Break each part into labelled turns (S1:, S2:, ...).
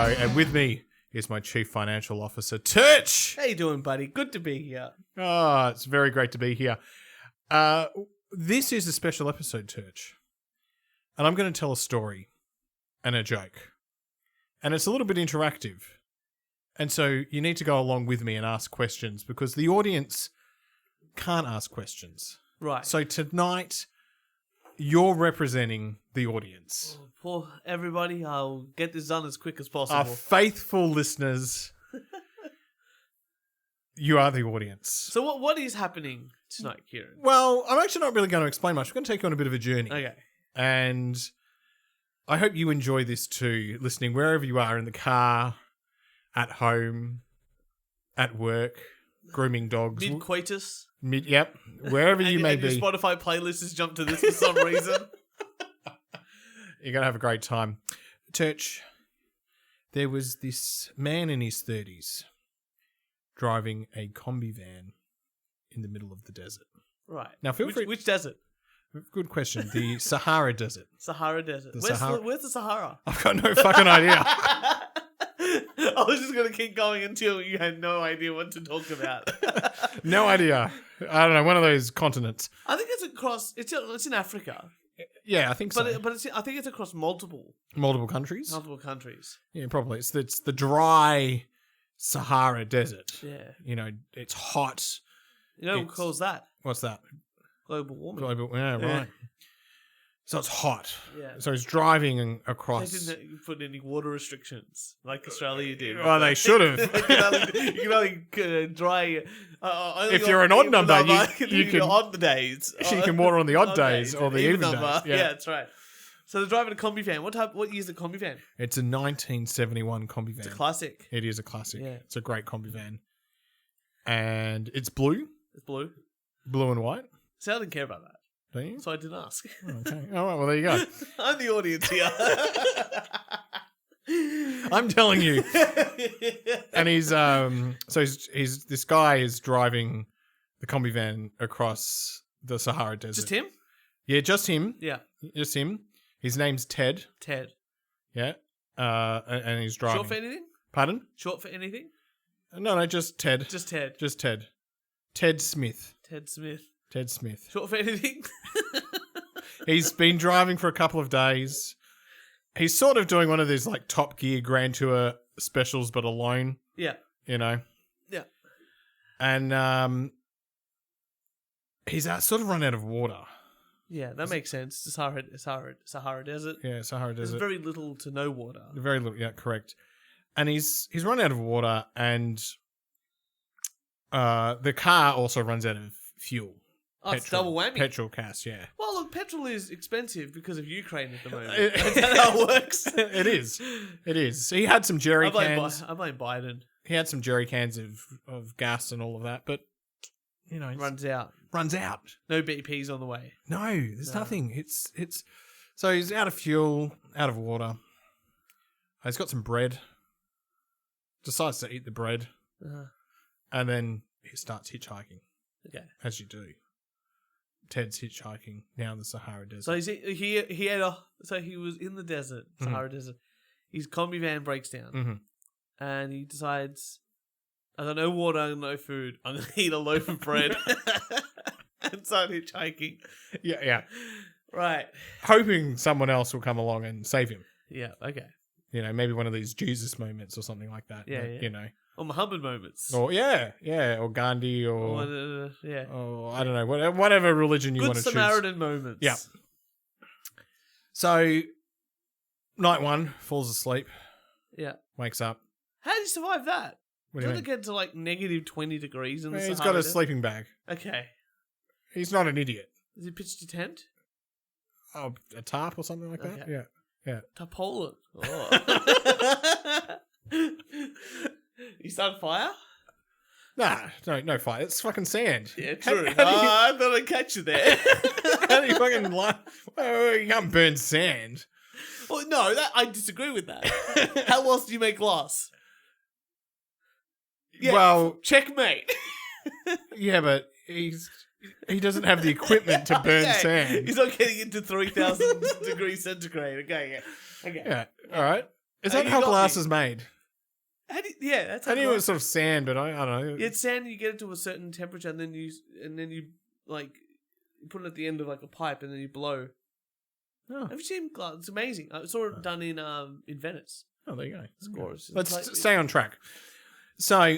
S1: go. And with me is my Chief Financial Officer, Turch.
S2: How you doing, buddy? Good to be here.
S1: Oh, it's very great to be here. This is a special episode, Turch. And I'm going to tell a story and a joke. And it's a little bit interactive. And so you need to go along with me and ask questions because the audience can't ask questions.
S2: Right.
S1: So tonight, you're representing the audience.
S2: For everybody, I'll get this done as quick as possible.
S1: Our faithful listeners, you are the audience.
S2: So what is happening tonight, Kieran?
S1: Well, I'm actually not really going to explain much. We're going to take you on a bit of a journey.
S2: Okay.
S1: And I hope you enjoy this too, listening wherever you are, in the car, at home, at work, grooming dogs.
S2: Mid-coitus.
S1: Yep. Wherever you may be.
S2: Your Spotify playlist has jumped to this for some reason.
S1: You're going to have a great time. Turch, there was this man in his 30s driving a combi van in the middle of the desert.
S2: Right.
S1: Now, feel free.
S2: Which desert?
S1: Good question. The Sahara Desert.
S2: Sahara Desert.
S1: Sahara.
S2: Where's the Sahara?
S1: I've got no fucking idea.
S2: I was just going to keep going until you had no idea what to talk about.
S1: No idea. I don't know. One of those continents.
S2: I think it's across. It's in Africa.
S1: Yeah, I think so.
S2: But I think it's across multiple
S1: countries.
S2: Multiple countries.
S1: Yeah, probably. It's the dry Sahara Desert.
S2: Yeah.
S1: You know, it's hot.
S2: You know what calls that?
S1: What's that?
S2: Global warming.
S1: Yeah, right.
S2: Yeah.
S1: So it's hot.
S2: Yeah.
S1: So he's driving across.
S2: They didn't put any water restrictions like Australia did.
S1: Well, they should have.
S2: you can only dry.
S1: If you're an odd number, you can
S2: odd days.
S1: You can water on the odd days or the even days.
S2: Yeah, that's right. So they're driving a combi van. What year's the combi van?
S1: It's a 1971 combi van.
S2: It's a classic.
S1: It is a classic.
S2: Yeah.
S1: It's a great combi van. And it's blue.
S2: It's blue.
S1: Blue and white.
S2: See, I didn't care about that.
S1: Do you?
S2: So I didn't ask.
S1: Okay. All right. Well, there you go.
S2: I'm the audience here.
S1: I'm telling you. And he's this guy is driving the combi van across the Sahara Desert.
S2: Just him?
S1: Yeah, just him.
S2: Yeah.
S1: Just him. His name's Ted.
S2: Ted.
S1: Yeah. And he's driving.
S2: Short for anything?
S1: Pardon?
S2: Short for anything?
S1: No, just Ted.
S2: Just Ted.
S1: Just Ted. Ted Smith.
S2: Ted Smith.
S1: Ted Smith.
S2: Short for anything?
S1: He's been driving for a couple of days. He's sort of doing one of these like Top Gear Grand Tour specials, but alone.
S2: Yeah.
S1: You know?
S2: Yeah.
S1: And he's sort of run out of water.
S2: Yeah, that makes sense. The Sahara Desert.
S1: Yeah, Sahara Desert.
S2: There's very little to no water.
S1: Very little, yeah, correct. And he's run out of water, and the car also runs out of fuel.
S2: Oh, it's double whammy.
S1: Petrol gas, yeah.
S2: Well, look, petrol is expensive because of Ukraine at the moment. Is that how it works?
S1: It is. It is. He had some jerry cans.
S2: I blame Biden.
S1: He had some jerry cans of gas and all of that, but, you know.
S2: Runs out.
S1: No
S2: BP's on the way.
S1: No, there's nothing. It's. So he's out of fuel, out of water. He's got some bread. Decides to eat the bread. And then he starts hitchhiking.
S2: Okay.
S1: As you do. Ted's hitchhiking now in the Sahara Desert.
S2: So he was in the desert, Sahara Desert. His combi van breaks down, and he decides, "I got no water, no food. I'm gonna eat a loaf of bread and start hitchhiking."
S1: Yeah.
S2: Right.
S1: Hoping someone else will come along and save him.
S2: Yeah. Okay.
S1: You know, maybe one of these Jesus moments or something like that.
S2: Yeah.
S1: You know.
S2: Or Muhammad moments.
S1: Or or Gandhi, or I don't know, whatever religion you want to choose.
S2: Good Samaritan moments.
S1: Yeah. So, night one, falls asleep.
S2: Yeah.
S1: Wakes up.
S2: How did he survive that?
S1: What do you mean?
S2: Get to like negative 20 degrees in the Sahara.
S1: He's got a sleeping bag.
S2: Okay.
S1: He's not an idiot.
S2: Has he pitched a tent?
S1: Oh, a tarp or something like that? Yeah.
S2: Tarpaulin. Oh. You start fire?
S1: Nah, no fire. It's fucking sand.
S2: Yeah, true. I thought I'd catch you there.
S1: How do you fucking you can't burn sand.
S2: Well, no, I disagree with that. How else do you make glass? Yeah,
S1: well,
S2: checkmate.
S1: Yeah, but he doesn't have the equipment to burn sand.
S2: He's not getting into 3,000 degrees centigrade. Okay, yeah. Okay.
S1: Yeah, all right. Is that
S2: You
S1: how
S2: got
S1: glass
S2: me.
S1: is made?
S2: Yeah, that's how
S1: I knew it
S2: glass-
S1: was sort of sand, but I don't know.
S2: It's sand. You get it to a certain temperature, and then you like put it at the end of like a pipe, and then you blow.
S1: Oh,
S2: Have you seen glass? It's amazing. I saw it done in Venice.
S1: oh, there you go.
S2: It's gorgeous.
S1: Let's
S2: It's like-
S1: stay on track. So,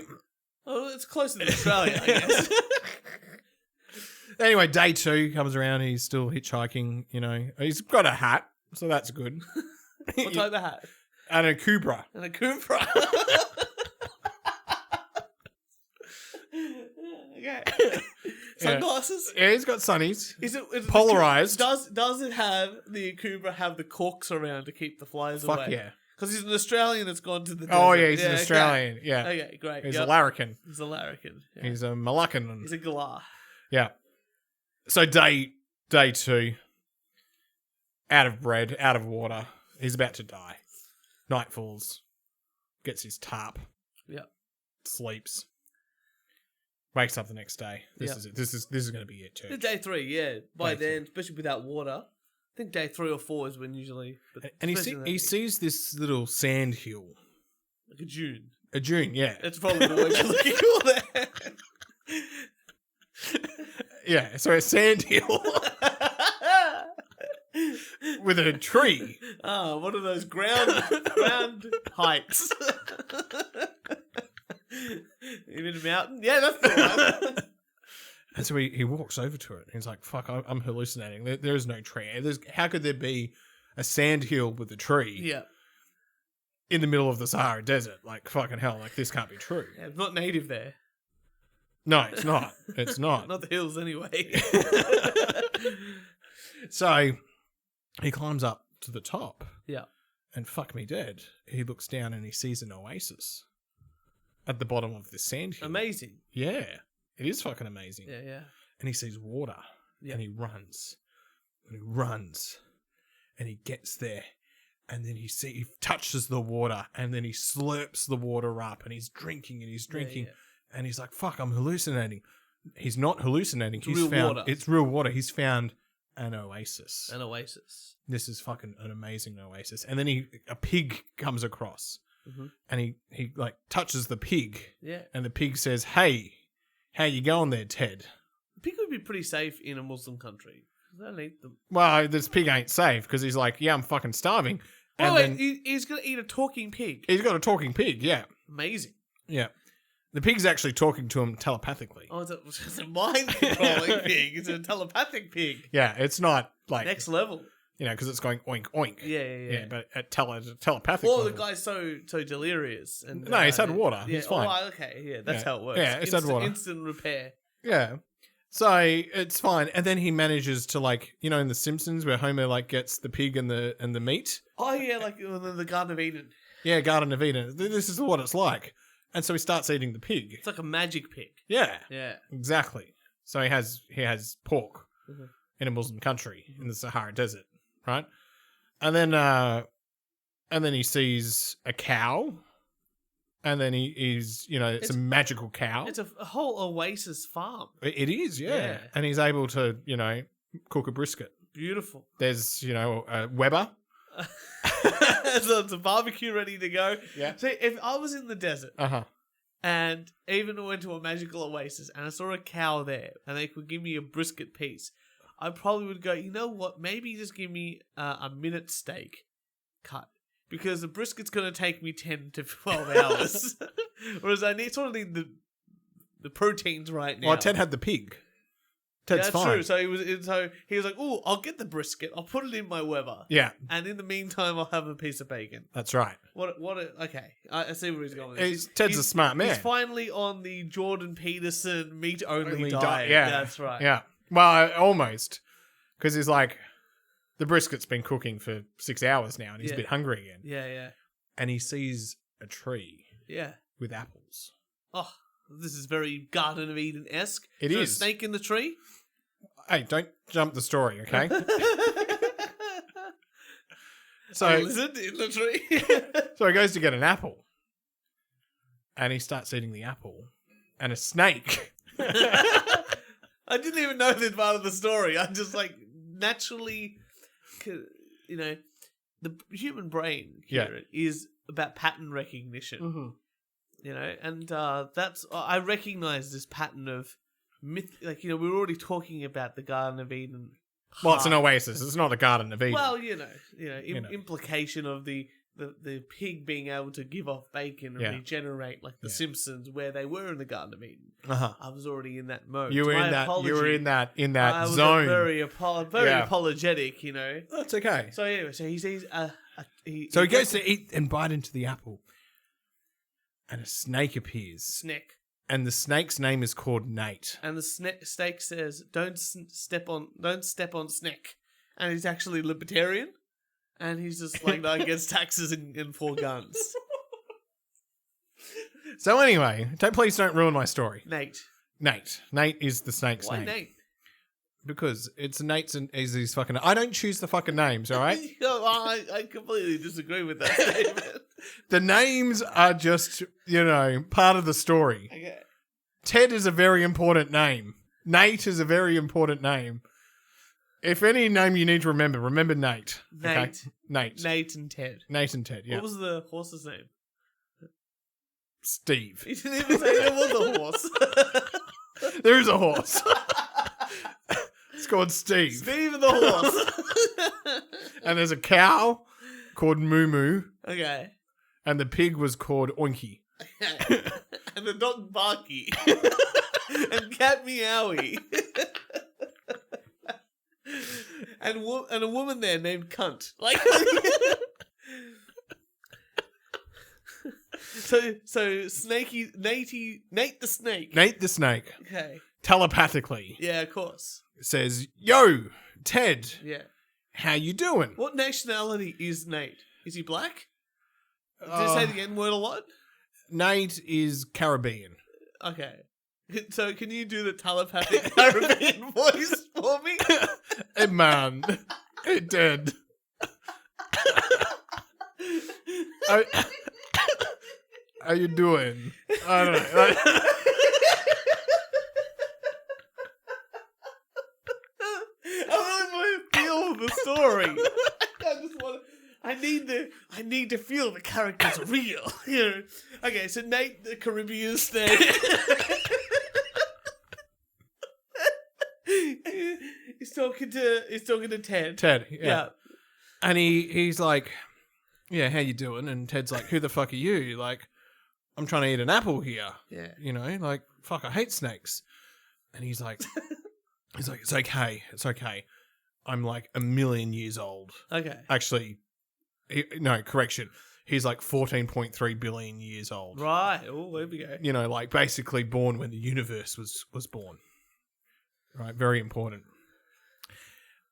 S2: Oh, it's closer to Australia, I guess.
S1: anyway, day 2 comes around. He's still hitchhiking. You know, he's got a hat, so that's good.
S2: What type of hat?
S1: And a Cobra.
S2: And a Koopa. Okay. Sunglasses.
S1: Yeah, he's got sunnies.
S2: Is it
S1: Polarized.
S2: Does it have the Koopa have the corks around to keep the flies away?
S1: Fuck yeah.
S2: Because he's an Australian that's gone to the desert.
S1: Oh yeah, he's an
S2: okay.
S1: Australian. Yeah,
S2: Okay, great.
S1: he's
S2: Yep.
S1: a larrikin.
S2: He's a larrikin. Yeah.
S1: He's a Malaccan.
S2: He's a galah.
S1: Yeah. So day 2, out of bread, out of water. He's about to die. Night falls. Gets his tarp.
S2: Yep.
S1: Sleeps. Wakes up the next day. This
S2: Yep.
S1: is it. This is going to be it too.
S2: Day 3, yeah. By
S1: Day
S2: then, especially without water, I think day 3 or 4 is when usually. But
S1: And
S2: especially
S1: he sees this little sand hill.
S2: like a dune.
S1: A dune, yeah.
S2: That's probably the word you're looking for there.
S1: Yeah, so a sand hill with a tree.
S2: Ah, one of those ground heights. Even a mountain? Yeah, that's the one.
S1: And so he walks over to it. And he's like, fuck, I'm hallucinating. There is no tree. How could there be a sand hill with a tree
S2: Yeah.
S1: in the middle of the Sahara Desert? Like, fucking hell, like, this can't be true.
S2: Yeah, it's not native there.
S1: No, it's not. It's not.
S2: Not the hills, anyway.
S1: So he climbs up to the top.
S2: Yeah.
S1: And fuck me dead. He looks down and he sees an oasis at the bottom of this sand hill.
S2: Amazing.
S1: Yeah. It is fucking amazing.
S2: Yeah, yeah.
S1: And he sees water.
S2: Yeah.
S1: And he runs. And he runs. And he gets there. And then he touches the water. And then he slurps the water up. And he's drinking and he's drinking.
S2: Yeah.
S1: And he's like, fuck, I'm hallucinating. He's not hallucinating.
S2: It's real water.
S1: It's real water. He's found an oasis.
S2: An oasis.
S1: This is fucking an amazing oasis. And then a pig comes across.
S2: Mm-hmm.
S1: And he like touches the pig.
S2: Yeah.
S1: And the pig says, hey, how you going there, Ted?
S2: Pig would be pretty safe in a Muslim country. They don't eat them.
S1: Well, this pig ain't safe because he's like, yeah, I'm fucking starving. And
S2: Wait,
S1: then
S2: he's going to eat a talking pig.
S1: he's got a talking pig, yeah.
S2: Amazing.
S1: Yeah. The pig's actually talking to him telepathically.
S2: Oh, it's a mind-controlling pig. It's a telepathic pig.
S1: Yeah, it's not like,
S2: Next level.
S1: you know, because it's going oink, oink.
S2: Yeah.
S1: But at telepathic
S2: Or
S1: level.
S2: the guy's so delirious. And,
S1: No, he's had water.
S2: Yeah,
S1: He's fine.
S2: Oh, okay, yeah, that's
S1: Yeah.
S2: how it works.
S1: Yeah, he's had water.
S2: Instant repair.
S1: Yeah. So it's fine. And then he manages to, like, you know, in The Simpsons where Homer like gets the pig and the meat.
S2: Oh, yeah, like the Garden of Eden.
S1: Yeah, Garden of Eden. This is what it's like. And so he starts eating the pig.
S2: It's like a magic pig.
S1: Yeah.
S2: Yeah.
S1: Exactly. So he has pork
S2: Mhm.
S1: in a Muslim country in the Sahara Desert, right? And then he sees a cow, and then he's you know it's a magical cow.
S2: It's a whole oasis farm.
S1: It is, yeah.
S2: Yeah.
S1: And he's able to cook a brisket.
S2: Beautiful.
S1: There's a Weber.
S2: So it's a barbecue ready to go.
S1: Yeah.
S2: See, if I was in the desert
S1: Uh-huh.
S2: and even went to a magical oasis and I saw a cow there and they could give me a brisket piece, I probably would go, you know what, maybe just give me a minute steak cut. Because the brisket's going to take me 10 to 12 hours. Whereas I need the proteins right now.
S1: Well, Ted had the pig. Ted's
S2: that's
S1: fine.
S2: true. So he was like, "Oh, I'll get the brisket. I'll put it in my Weber.
S1: Yeah,
S2: And in the meantime, I'll have a piece of bacon."
S1: that's right.
S2: Okay, I see where he's going.
S1: Ted's a smart man.
S2: He's finally on the Jordan Peterson meat only diet.
S1: diet, yeah.
S2: That's right.
S1: Yeah. Well, almost. Because he's like, the brisket's been cooking for 6 hours now and he's a bit hungry again.
S2: Yeah.
S1: And he sees a tree
S2: Yeah.
S1: with apples.
S2: Oh, this is very Garden of Eden-esque.
S1: It
S2: Is there
S1: is.
S2: a snake in the tree?
S1: Hey, don't jump the story, okay?
S2: So a lizard in the tree.
S1: So he goes to get an apple. And he starts eating the apple. And a snake.
S2: I didn't even know this part of the story. I just naturally, the human brain, Kieran, is about pattern recognition.
S1: Mm-hmm.
S2: You know, and that's I recognize this pattern of myth. Like, we were already talking about the Garden of Eden.
S1: Well, it's an oasis. It's not a Garden of Eden.
S2: Well, implication of the pig being able to give off bacon and regenerate, like the Simpsons, where they were in the Garden of Eden.
S1: Uh-huh.
S2: I was already in that mode.
S1: You were in that. You were in that
S2: I was
S1: zone.
S2: very apologetic.
S1: That's okay.
S2: So anyway, so he sees he
S1: goes to eat and bite into the apple, and a snake appears.
S2: Snake.
S1: And the snake's name is called Nate.
S2: And the snake says, "Don't step on snake." And he's actually libertarian, and he's just like, "No, against taxes and 4 guns."
S1: So anyway, please don't ruin my story.
S2: Nate
S1: is the snake's name.
S2: Why Nate?
S1: Because it's Nate's and is his fucking. I don't choose the fucking names. All right.
S2: I completely disagree with that statement.
S1: The names are just part of the story.
S2: Okay.
S1: Ted is a very important name. Nate is a very important name. If any name you need to remember Nate.
S2: Nate.
S1: Okay? Nate.
S2: Nate and Ted.
S1: Nate and Ted, yeah.
S2: What was the horse's name?
S1: Steve.
S2: You didn't even say there was a horse.
S1: There is a horse. It's called Steve.
S2: Steve and the horse.
S1: And there's a cow called Moo Moo.
S2: Okay.
S1: And the pig was called Oinky.
S2: Okay. And the dog Barky. And cat Meowie. And a woman there named Cunt. Like, so Nate the snake.
S1: Nate the snake.
S2: Okay.
S1: Telepathically.
S2: Yeah, of course.
S1: Says, "Yo, Ted.
S2: Yeah.
S1: How you doing?"
S2: What nationality is Nate? Is he black? Did you say the N word a lot?
S1: Nate is Caribbean.
S2: Okay. So can you do the telepathic Caribbean voice for me?
S1: Hey man, hey Ted. How you doing? I don't know.
S2: I really want to feel the story. I need to feel the characters are real. Okay, so Nate the Caribbean snake. He's talking to Ted.
S1: Ted, yeah. And he's like, "Yeah, how you doing?" And Ted's like, "Who the fuck are you?" Like, "I'm trying to eat an apple here."
S2: Yeah.
S1: Like, fuck, I hate snakes. And he's like, "It's okay. I'm like 1 million years old."
S2: Okay.
S1: Actually, no, correction. He's like 14.3 billion years old.
S2: Right. Oh, there we go.
S1: Like basically born when the universe was born. Right, very important.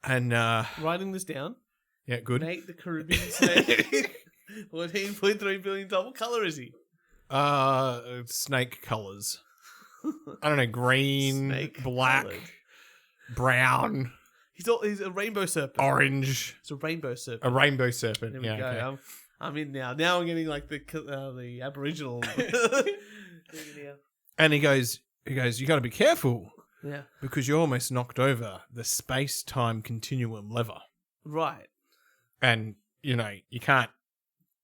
S1: And
S2: writing this down.
S1: Yeah, good.
S2: Nate the Caribbean snake. 14.3 billion. What color is he?
S1: Snake colors. I don't know, green,
S2: Snake
S1: black,
S2: colored.
S1: brown.
S2: He's a rainbow serpent.
S1: Orange.
S2: It's a rainbow serpent.
S1: A rainbow serpent.
S2: There we
S1: yeah,
S2: go.
S1: okay.
S2: I'm in now. Now I'm getting like the Aboriginal.
S1: And he goes, you got to be careful.
S2: Yeah.
S1: Because you almost knocked over the space-time continuum lever.
S2: Right.
S1: And, you can't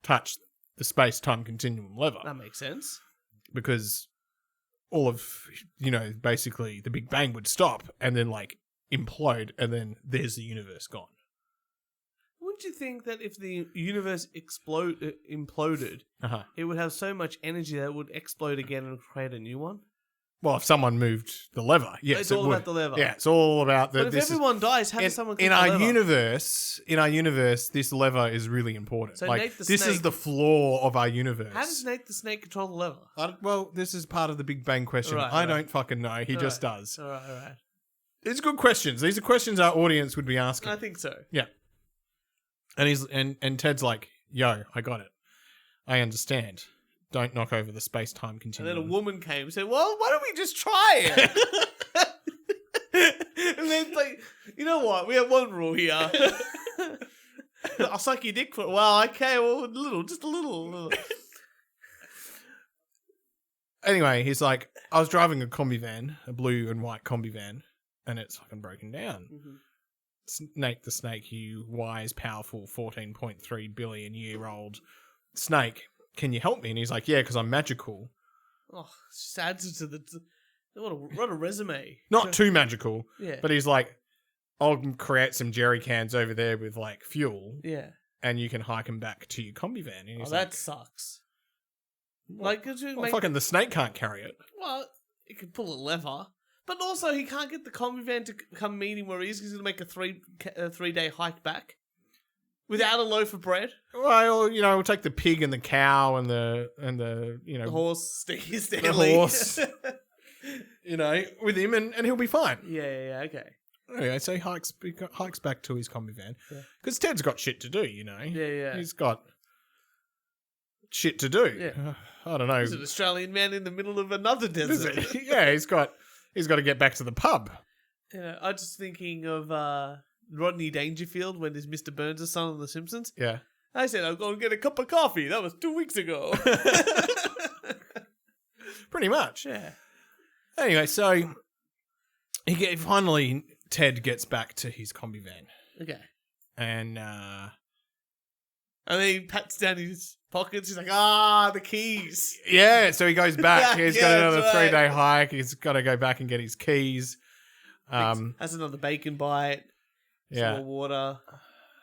S1: touch the space-time continuum lever.
S2: That makes sense.
S1: Because all of, basically the Big Bang would stop and then, like, implode, and then there's the universe gone.
S2: Wouldn't you think that if the universe imploded, it would have so much energy that it would explode again and create a new one?
S1: Well, if someone moved the lever, yes,
S2: it's all about the lever.
S1: Yeah, it's all about the.
S2: But if everyone dies, how does someone keep
S1: in
S2: the
S1: our
S2: lever?
S1: In our universe, this lever is really important.
S2: So
S1: like
S2: Nate the
S1: this
S2: snake,
S1: is the flaw of our universe.
S2: How does Nate the snake control the lever?
S1: Well, this is part of the Big Bang question.
S2: Right,
S1: I don't fucking know. He just does.
S2: All right.
S1: These are good questions. These are questions our audience would be asking.
S2: I think so.
S1: Yeah. And he's and Ted's like, "Yo, I got it. I understand. Don't knock over the space-time continuum."
S2: And then a woman came and said, "Well, why don't we just try it?" And then it's like, you know what? We have one rule here. I'll suck your dick for well, okay, well, just a little.
S1: Anyway, he's like, "I was driving a combi van, a blue and white combi van, and it's fucking broken down."
S2: Mm-hmm.
S1: Nate the snake, you wise, powerful, 14.3 billion year old Snake, can you help me? And he's like, yeah, because I'm magical.
S2: Oh, just adds to the. What a resume.
S1: Not too magical,
S2: Yeah.
S1: but he's like, I'll create some jerry cans over there with like fuel,
S2: Yeah.
S1: and you can hike them back to your combi van. And he's
S2: that sucks. Like,
S1: fucking the snake can't carry it.
S2: Well, he can pull a lever, but also he can't get the combi van to come meet him where he is. He's going to make a 3-day hike back without a loaf of bread.
S1: Well, we'll take the pig and the cow and the
S2: The horse, Sticky
S1: the horse, with him, and he'll be fine.
S2: Yeah, okay.
S1: Anyway, so he hikes back to his combi van because Ted's got shit to do.
S2: Yeah.
S1: He's got shit to do.
S2: Yeah.
S1: I don't know.
S2: He's an Australian man in the middle of another desert.
S1: Yeah, he's got to get back to the pub.
S2: I'm just thinking of Rodney Dangerfield when there's Mr. Burns' son on The Simpsons.
S1: Yeah.
S2: I said I'll go and get a cup of coffee. That was 2 weeks ago.
S1: Pretty much.
S2: Yeah.
S1: Anyway, so finally Ted gets back to his combi van.
S2: Okay.
S1: And
S2: then he pats down his pockets. He's like, the keys.
S1: Yeah, so he goes back. He's got another
S2: that's
S1: 3-day hike. He's got to go back and get his keys.
S2: Has another bacon bite.
S1: Yeah.
S2: Some more water.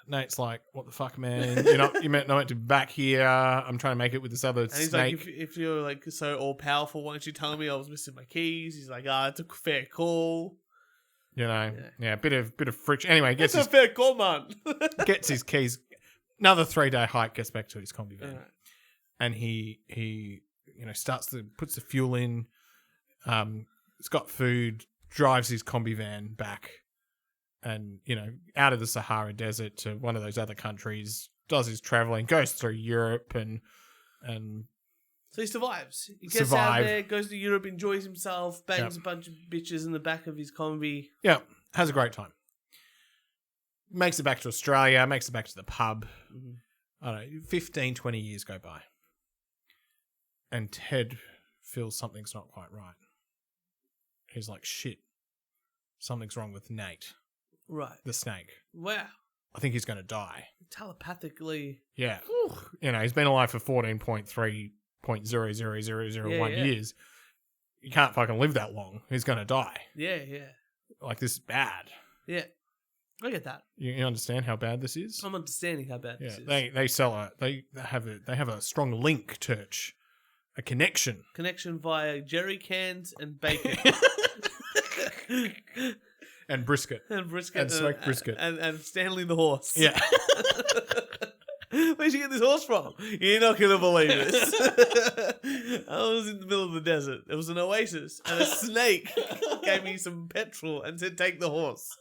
S1: Nate's like, what the fuck, man? You're meant to be back here. I'm trying to make it with this other
S2: and he's
S1: snake.
S2: like, if you're like so all powerful, why don't you tell me I was missing my keys? He's like, it's a fair call.
S1: Yeah, bit of friction. Anyway,
S2: It's a fair call, man.
S1: gets his keys. Another 3-day hike, gets back to his combi van,
S2: Right.
S1: and he puts the fuel in. It's got food. Drives his combi van back, and out of the Sahara Desert to one of those other countries. Does his traveling, goes through Europe, and
S2: so he survives. He gets out there, goes to Europe, enjoys himself, bangs a bunch of bitches in the back of his combi.
S1: Yeah, has a great time. Makes it back to Australia, makes it back to the pub.
S2: Mm-hmm.
S1: I don't know, 15, 20 years go by. And Ted feels something's not quite right. He's like, shit, something's wrong with Nate.
S2: Right.
S1: The snake.
S2: Wow.
S1: I think he's going to die.
S2: Telepathically.
S1: Yeah. He's been alive for 14.3.00001 years. You can't fucking live that long. He's going to die.
S2: Yeah.
S1: Like, this is bad.
S2: Yeah. I get that.
S1: You understand how bad this is?
S2: I'm understanding how bad this is.
S1: They sell they have a strong link, Church. A connection.
S2: Connection via jerry cans and bacon.
S1: And brisket.
S2: And brisket.
S1: And smoked brisket.
S2: And Stanley the horse.
S1: Yeah.
S2: Where'd you get this horse from? You're not going to believe this. I was in the middle of the desert. There was an oasis and a snake gave me some petrol and said, take the horse.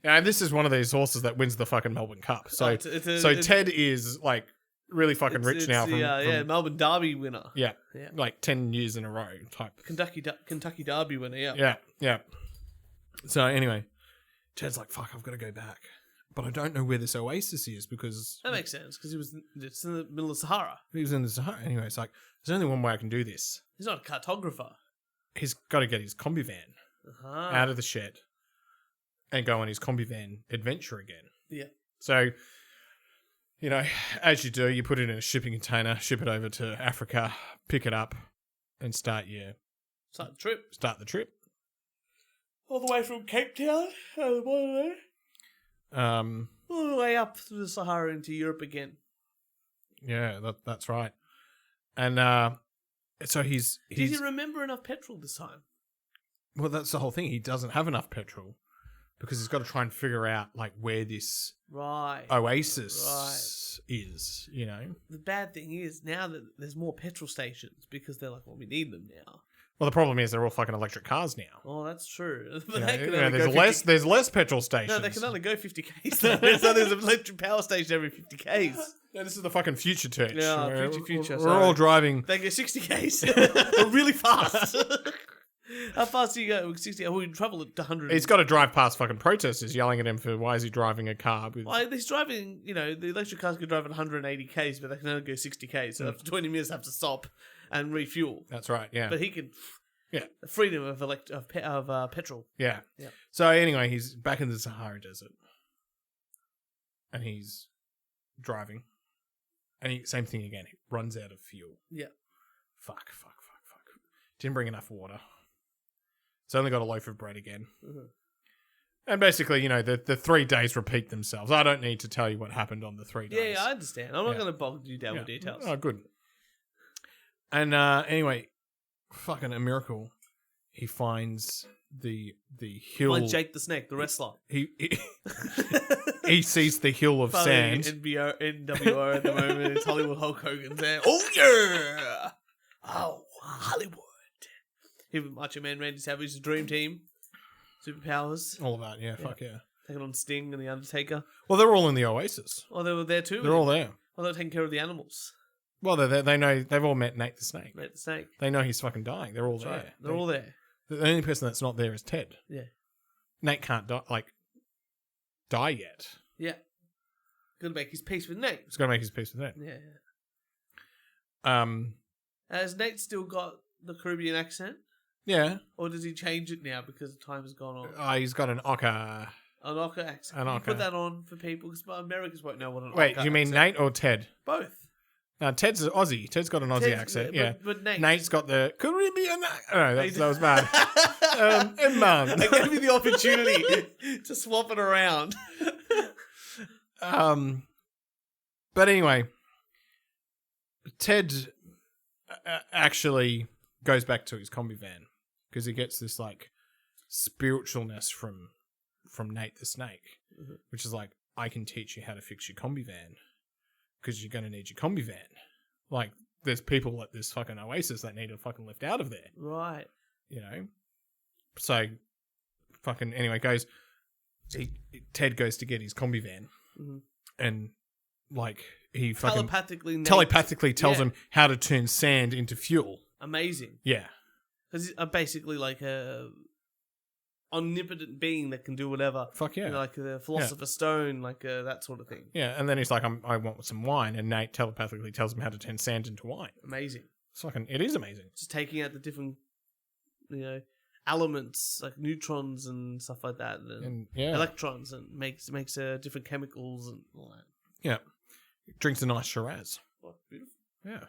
S1: Yeah, and this is one of these horses that wins the fucking Melbourne Cup. So Ted is like really fucking rich now. From
S2: Melbourne Derby winner.
S1: Yeah, like 10 years in a row type.
S2: Kentucky Derby winner.
S1: Yeah. So anyway, Ted's like, "Fuck, I've got to go back, but I don't know where this oasis is because
S2: that makes sense because it's in the middle of Sahara.
S1: He was in the Sahara anyway. It's like there's only one way I can do this.
S2: He's not a cartographer.
S1: He's got to get his combi van out of the shed and go on his combi van adventure again.
S2: Yeah.
S1: So, as you do, you put it in a shipping container, ship it over to Africa, pick it up, and start the trip.
S2: All the way from Cape Town, all the way up through the Sahara into Europe again.
S1: Yeah, that's right. And so he's.
S2: Did he remember enough petrol this time?
S1: Well, that's the whole thing. He doesn't have enough petrol because he's got to try and figure out like where this oasis is.
S2: The bad thing is now that there's more petrol stations because they're like, well, we need them now.
S1: Well, the problem is they're all fucking electric cars now.
S2: Oh, that's true.
S1: There's less petrol stations.
S2: No, they can only go 50 k's. So there's an electric power station every 50 k's.
S1: No, this is the fucking future, Church.
S2: Yeah, future.
S1: We're all driving.
S2: They go 60 k's. They're really fast. How fast do you go? 60. We travel at 100.
S1: He's got to drive past fucking protesters yelling at him for why is he driving a car with.
S2: Well, he's driving. The electric cars can drive at 180 k's, but they can only go 60 k's. So after 20 minutes, they have to stop and refuel.
S1: That's right. Yeah.
S2: But he can.
S1: Yeah.
S2: The freedom of petrol.
S1: Yeah. So anyway, he's back in the Sahara Desert, and he's driving, And same thing again. He runs out of fuel.
S2: Yeah.
S1: Fuck. Didn't bring enough water. It's only got a loaf of bread again.
S2: Mhm.
S1: And basically, the 3 days repeat themselves. I don't need to tell you what happened on the 3 days.
S2: Yeah, I understand. I'm not going to bog you down with details.
S1: Oh, good. And anyway, fucking a miracle. He finds the hill.
S2: Like Jake the Snake, the wrestler.
S1: He sees the hill of sand.
S2: NWO at the moment. It's Hollywood Hulk Hogan's there. Oh, yeah! Oh, Hollywood. Him and Macho Man Randy Savage's dream team. Superpowers.
S1: All of that, yeah, fuck yeah.
S2: Taking on Sting and The Undertaker.
S1: Well, they're all in the Oasis.
S2: Oh, they were there too?
S1: They're all there.
S2: Well, they're taking care of the animals.
S1: Well, they know, they've all met Nate the Snake.
S2: Nate the Snake.
S1: They know he's fucking dying. They're all there.
S2: Right. They're all there.
S1: The only person that's not there is Ted.
S2: Yeah.
S1: Nate can't die yet.
S2: Yeah. Gotta make his peace with Nate.
S1: He's got to make his peace with that.
S2: Yeah. Has Nate still got the Caribbean accent?
S1: Yeah.
S2: Or does he change it now because time has gone on?
S1: He's got an Ocker.
S2: An Ocker accent.
S1: An Ocker.
S2: Put that on for people because Americans won't know what an Ocker
S1: Wait, do you mean
S2: accent.
S1: Nate or Ted?
S2: Both.
S1: No, Ted's Aussie. Ted's got an Aussie accent. Yeah.
S2: But
S1: Nate's got the Caribbean. No, that was bad. Man.
S2: I gave me the opportunity to swap it around.
S1: But anyway, Ted actually goes back to his combi van because he gets this spiritualness from Nate the Snake, which is I can teach you how to fix your combi van because you're going to need your combi van. There's people at this fucking Oasis that need a fucking lift out of there.
S2: Right.
S1: So fucking anyway Ted goes to get his combi van and he fucking telepathically tells him how to turn sand into fuel.
S2: Amazing.
S1: Yeah.
S2: Because he's basically like a omnipotent being that can do whatever.
S1: Fuck yeah.
S2: Like the Philosopher's Stone, that sort of thing.
S1: Yeah, and then he's like, I want some wine, and Nate telepathically tells him how to turn sand into wine.
S2: Amazing.
S1: It is amazing.
S2: Just taking out the different, elements like neutrons and stuff like that, and electrons, and makes different chemicals and all that.
S1: Yeah. Drinks a nice Shiraz.
S2: What, beautiful.
S1: Yeah.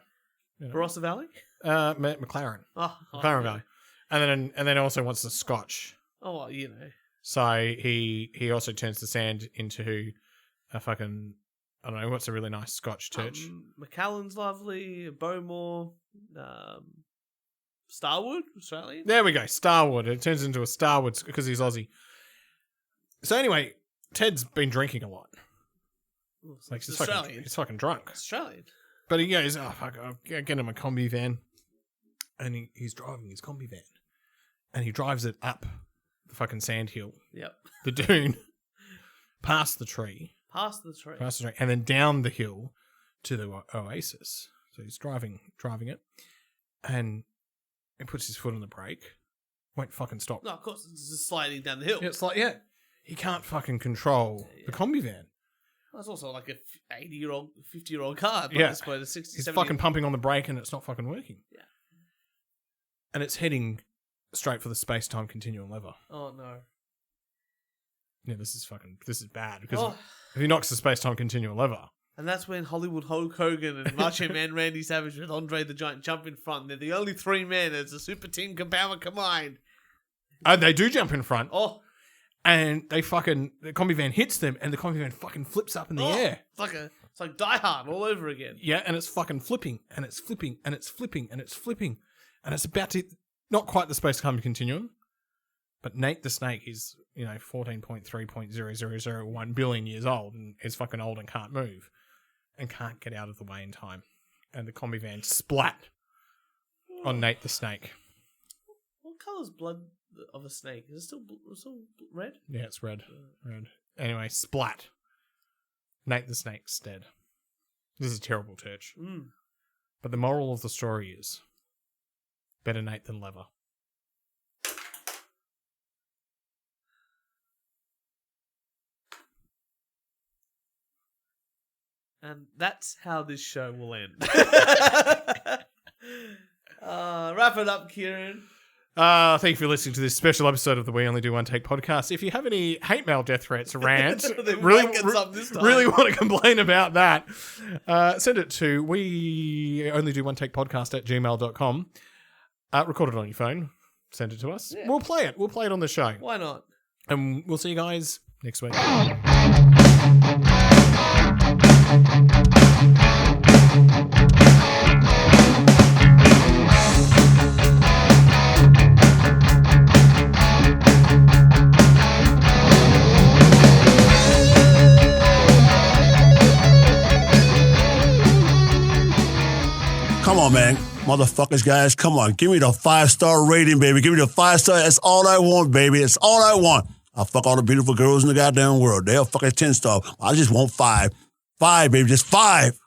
S2: Barossa Valley?
S1: McLaren. McLaren Valley. And then also wants the Scotch.
S2: Oh, well,
S1: So he also turns the sand into a fucking, I don't know, what's a really nice Scotch church?
S2: Macallan's lovely, Bowmore, Starwood, Australian.
S1: There we go, Starwood. It turns into a Starwood because he's Aussie. So anyway, Ted's been drinking a lot. He's fucking drunk.
S2: Australian.
S1: But he goes, oh fuck, I'll get him a combi van. And he's driving his combi van. And he drives it up the fucking sand hill.
S2: Yep.
S1: The dune. Past the tree. And then down the hill to the Oasis. So he's driving it. And he puts his foot on the brake. Won't fucking stop.
S2: No, of course, it's just sliding down the hill.
S1: Yeah, it's he can't fucking control the combi van.
S2: That's also like a 80-year-old, 50-year-old car.
S1: Yeah.
S2: This point, a 60,
S1: He's
S2: 70
S1: fucking pumping on the brake and it's not fucking working.
S2: Yeah.
S1: And it's heading straight for the space-time continuum lever.
S2: Oh, no.
S1: Yeah, this is bad. Because if he knocks the space-time continuum lever...
S2: And that's when Hollywood Hulk Hogan and Macho Man Randy Savage with Andre the Giant jump in front. They're the only 3 men as a super team power combined.
S1: They do jump in front.
S2: Oh.
S1: And the combi van hits them and the combi van fucking flips up in the air.
S2: It's like Die Hard all over again.
S1: Yeah, and it's fucking flipping and it's flipping and it's flipping and it's flipping. And it's about to, not quite the space-time continuum, but Nate the Snake is, 14.3.0001 billion years old and is fucking old and can't move and can't get out of the way in time. And the combi van splat on Nate the Snake.
S2: What colour's blood of a snake? Is it still red?
S1: Yeah, it's red. Red. Anyway, splat. Nate the Snake's dead. This is terrible, Church. But the moral of the story is, better Nate than Lever.
S2: And that's how this show will end. Wrap it up, Kieran.
S1: Thank you for listening to this special episode of the We Only Do One Take podcast. If you have any hate mail, death threats, rant, really want to complain about that, send it to weonlydooonetake@gmail.com. Record it on your phone. Send it to us. Yeah. We'll play it. We'll play it on the show.
S2: Why not?
S1: And we'll see you guys next week.
S3: Come on, man. Motherfuckers, guys, come on. Give me the 5-star rating, baby. Give me the 5-star. That's all I want, baby. That's all I want. I'll fuck all the beautiful girls in the goddamn world. They'll fuck a 10-star. I just want 5. 5, baby. Just 5.